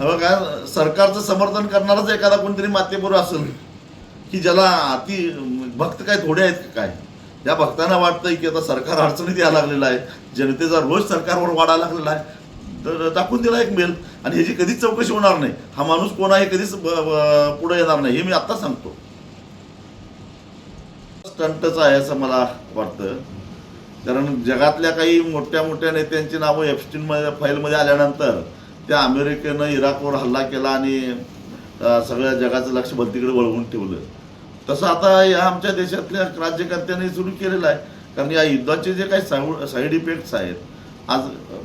काय सरकारचं समर्थन करणारच एखादा कोणतरी माध्यमपूर असेल की ज्याला अति भक्त काय थोडे आहेत का काय. या भक्तांना वाटतंय की आता सरकार अडचणीत यायला लागलेलं आहे, जनतेचा रोष सरकारवर वाढायला लागलेला आहे, तर टाकून दिला एक मेल आणि ह्याची कधीच चौकशी होणार नाही. हा माणूस कोण आहे कधीच पुढे येणार नाही, हे मी आत्ता सांगतो. स्टंटच आहे असं मला वाटतं. कारण जगातल्या काही मोठ्या मोठ्या नेत्यांची नावं एप्स्टीन फाईलमध्ये आल्यानंतर त्या अमेरिकेनं इराकवर हल्ला केला आणि सगळ्या जगाचं लक्ष भलतीकडे वळवून ठेवलं. तसं आता या आमच्या देशातल्या राज्यकर्त्यांनी सुरू केलेलं आहे. कारण या युद्धाचे जे काही साईड इफेक्ट्स आहेत, आज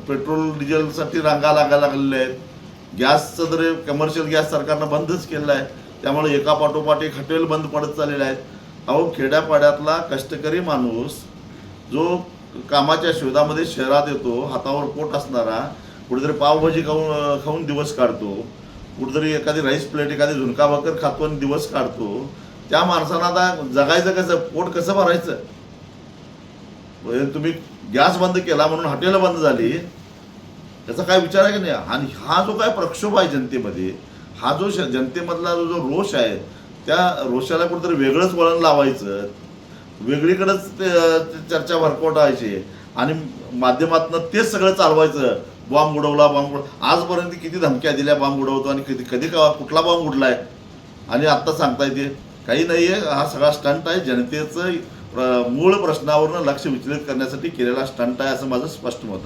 पेट्रोल डिझेलसाठी रांगा लागायला लागलेल्या आहेत. गॅसचं जर कमर्शियल गॅस सरकारनं बंदच केलेलं आहे, त्यामुळे एका पाठोपाठ एक हॉटेल बंद पडत चाललेले आहेत. अहो, खेड्यापाड्यातला कष्टकरी माणूस जो कामाच्या शोधामध्ये शहरात येतो, हातावर पोट असणारा, कुठेतरी पावभाजी खाऊन दिवस काढतो, कुठेतरी एखादी राईस प्लेट एखादी झुणका भाकर खातो आणि दिवस काढतो, त्या माणसाला आता जगायचं कसं, पोट कसं भरायचं. तुम्ही गॅस बंद केला म्हणून हॉटेल बंद झाली, त्याचा काय विचार आहे की नाही. आणि हा जो काय प्रक्षोभ आहे जनतेमध्ये, हा जो जनतेमधला जो रोष आहे, त्या रोषाला कुठेतरी वेगळंच वळण लावायचं, वेगळीकडेच चर्चा भरकटायची आणि माध्यमातून तेच सगळं चालवायचं. बॉम्ब उडवला, आजपर्यंत किती धमक्या दिल्या बॉम्ब उडवतो आणि कधी कुठला बॉम्ब उडलाय आणि आत्ता सांगता येते काही नाही आहे. हा सगळा स्टंट आहे, जनतेचं मूळ प्रश्नावरनं लक्ष विचलित करण्यासाठी केलेला स्टंट आहे असं माझं स्पष्ट मत आहे.